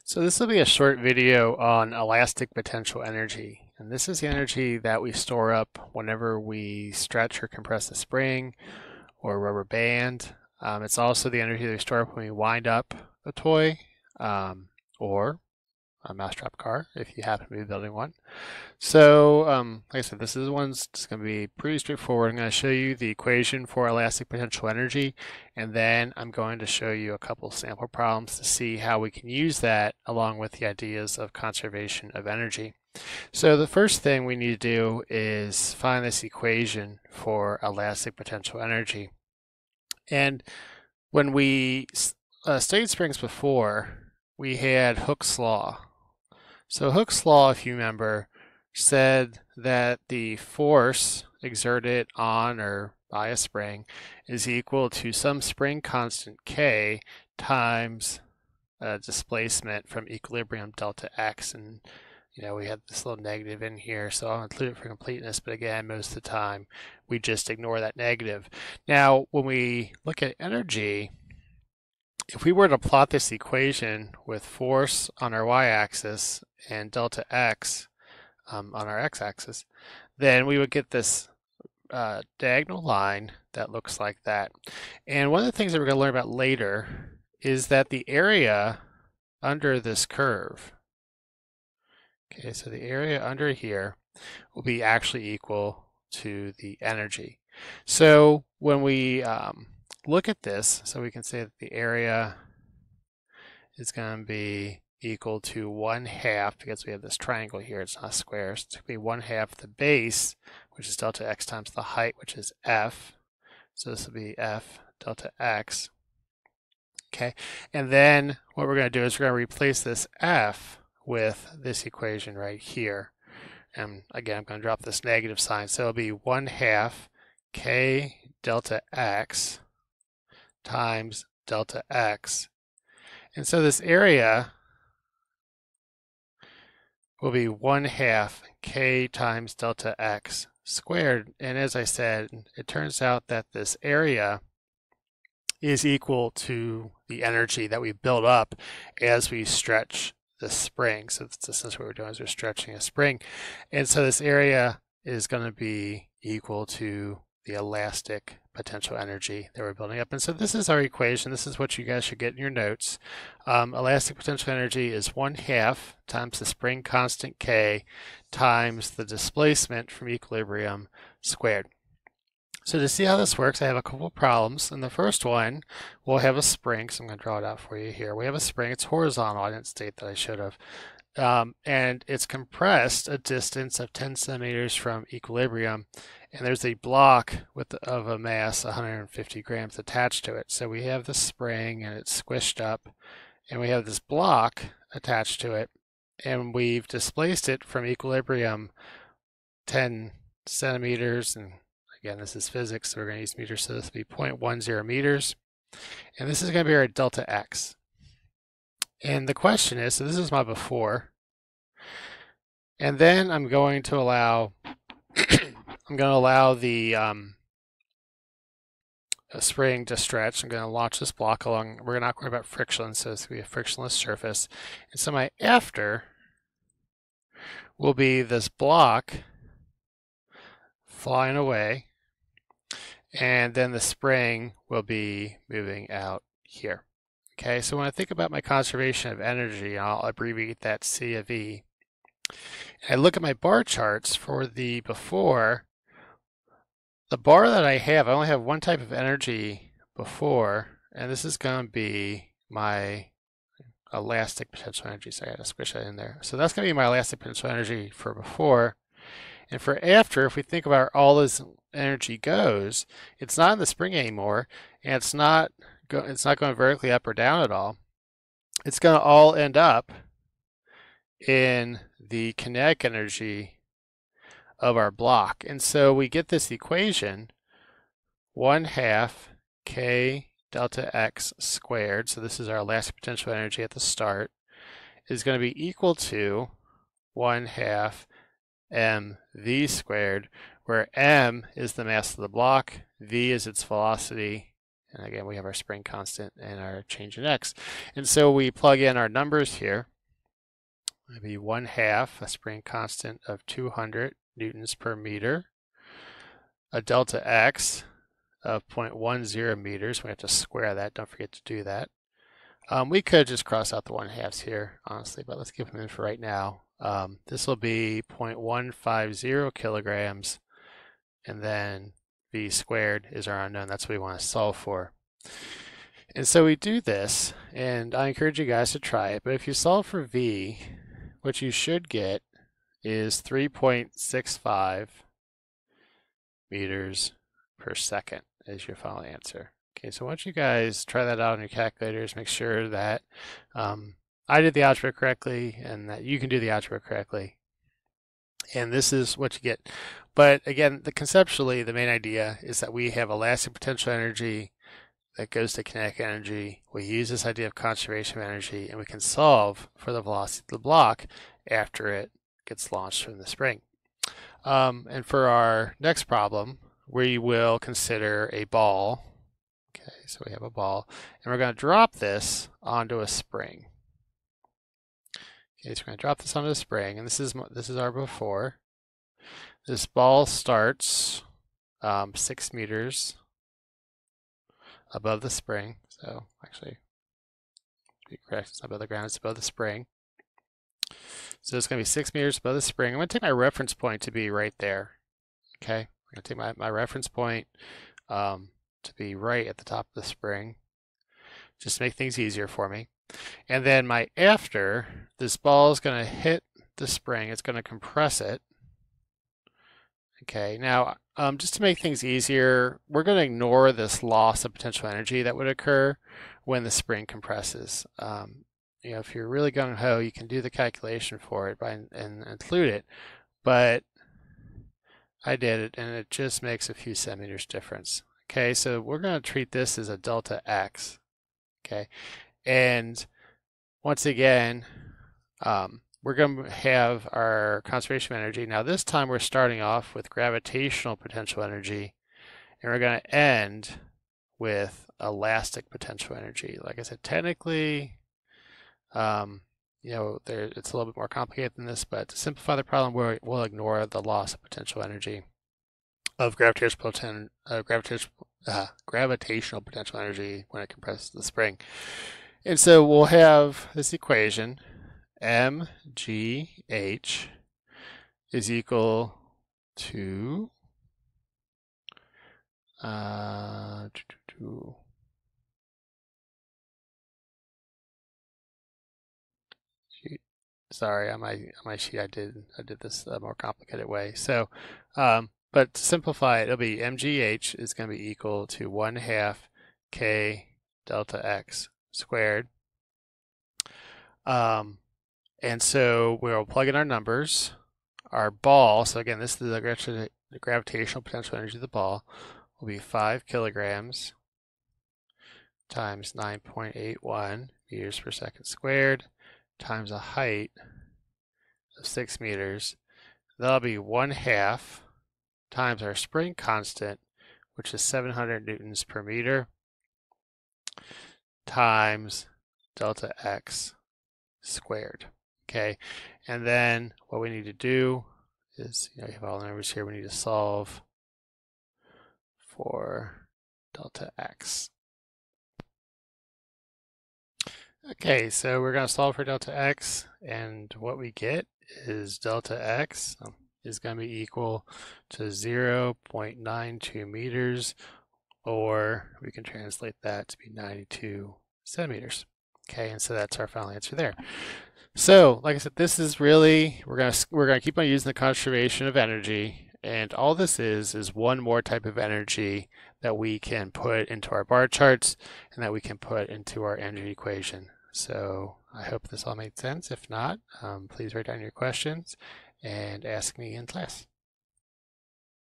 So this will be a short video on elastic potential energy. And this is the energy that we store up whenever we stretch or compress a spring or a rubber band. It's also the energy that we store up when we wind up a toy or a mousetrap car if you happen to be building one. So like I said, this is one's just going to be pretty straightforward. I'm going to show you the equation for elastic potential energy, and then I'm going to show you a couple sample problems to see how we can use that along with the ideas of conservation of energy. So the first thing we need to do is find this equation for elastic potential energy. And when we studied springs before, we had Hooke's law. So Hooke's law, if you remember, said that the force exerted on or by a spring is equal to some spring constant K times displacement from equilibrium delta x. And we have this little negative in here, so I'll include it for completeness, but again, most of the time we just ignore that negative. Now, when we look at energy, if we were to plot this equation with force on our y-axis and delta x on our x-axis, then we would get this diagonal line that looks like that. And one of the things that we're going to learn about later is that the area under this curve, okay, so the area under here will be actually equal to the energy. So when we look at this, so we can say that the area is going to be equal to 1/2, because we have this triangle here, it's not a square, so it's going to be 1/2 the base, which is delta x times the height, which is f. So this will be f delta x. Okay, and then what we're going to do is we're going to replace this f with this equation right here. And again, I'm going to drop this negative sign, so it'll be 1/2 k delta x times delta x. And so this area will be 1/2 k times delta x squared. And as I said, it turns out that this area is equal to the energy that we build up as we stretch the spring. So that's essentially what we're doing, is we're stretching a spring. And so this area is going to be equal to the elastic potential energy that we're building up. And so this is our equation. This is what you guys should get in your notes. Elastic potential energy is 1/2 times the spring constant K times the displacement from equilibrium squared. So to see how this works, I have a couple of problems. And the first one, we'll have a spring. So I'm going to draw it out for you here. We have a spring. It's horizontal. I didn't state that, I should have. And it's compressed a distance of 10 centimeters from equilibrium, and there's a block of a mass 150 grams attached to it. So we have the spring and it's squished up, and we have this block attached to it, and we've displaced it from equilibrium 10 centimeters, and again, this is physics, so we're going to use meters, so this will be 0.10 meters, and this is going to be our delta x. And the question is, so this is my before, and then I'm going to allow the spring to stretch. I'm going to launch this block along. We're not worry about friction, so it's going to be a frictionless surface. And so my after will be this block flying away, and then the spring will be moving out here. Okay, so when I think about my conservation of energy, I'll abbreviate that C of E. And I look at my bar charts for the before. The bar that I only have one type of energy before, and this is going to be my elastic potential energy. So I got to squish that in there. So that's going to be my elastic potential energy for before. And for after, if we think about where all this energy goes, it's not in the spring anymore, and it's not going vertically up or down at all. It's going to all end up in the kinetic energy of our block. And so we get this equation, 1/2 k delta x squared, so this is our elastic potential energy at the start, is going to be equal to 1/2 mv squared, where m is the mass of the block, v is its velocity, and again we have our spring constant and our change in x. And so we plug in our numbers here. It'll be 1/2 a spring constant of 200 newtons per meter, a delta x of 0.10 meters. We have to square that. Don't forget to do that. We could just cross out the 1/2s here, honestly, but let's keep them in for right now. This will be 0.150 kilograms, and then v squared is our unknown. That's what we want to solve for. And so we do this, and I encourage you guys to try it, but if you solve for v, what you should get is 3.65 meters per second is your final answer. Okay, so once you guys try that out on your calculators, make sure that I did the algebra correctly and that you can do the algebra correctly. And this is what you get. But again, conceptually, the main idea is that we have elastic potential energy that goes to kinetic energy. We use this idea of conservation of energy, and we can solve for the velocity of the block after it gets launched from the spring. And for our next problem, we will consider a ball. Okay, so we have a ball, and we're going to drop this onto a spring. Okay, so we're going to drop this onto a spring, and this is our before. This ball starts 6 meters above the spring. So actually, to be correct, it's not above the ground, it's above the spring. So it's going to be 6 meters above the spring. I'm going to take my reference point to be right there. Okay, I'm going to take my reference point to be right at the top of the spring, just to make things easier for me. And then my after, this ball is going to hit the spring. It's going to compress it. Okay, now just to make things easier, we're going to ignore this loss of potential energy that would occur when the spring compresses. You know, if you're really gung-ho, you can do the calculation for it and include it, but I did it, and it just makes a few centimeters difference. Okay, so we're going to treat this as a delta x. Okay, and once again, we're going to have our conservation of energy. Now this time we're starting off with gravitational potential energy, and we're going to end with elastic potential energy. Like I said, technically, you know, it's a little bit more complicated than this, but to simplify the problem, we'll ignore the loss of potential energy of gravitational potential energy when it compresses the spring. And so we'll have this equation, mgh is equal to sorry, on my sheet I did this a more complicated way. So, but to simplify it, it'll be mgh is going to be equal to 1/2 k delta x squared. And so we'll plug in our numbers. Our ball, so again, this is the gravitational potential energy of the ball, will be 5 kilograms times 9.81 meters per second squared times a height of 6 meters. That'll be 1/2 times our spring constant, which is 700 newtons per meter, times delta x squared. Okay, and then what we need to do is, you have all the numbers here, we need to solve for delta x. Okay, so we're going to solve for delta x, and what we get is delta x is going to be equal to 0.92 meters, or we can translate that to be 92 centimeters. Okay, and so that's our final answer there. So, like I said, this is really, we're gonna keep on using the conservation of energy, and all this is one more type of energy that we can put into our bar charts and that we can put into our energy equation. So I hope this all made sense. If not, please write down your questions and ask me in class.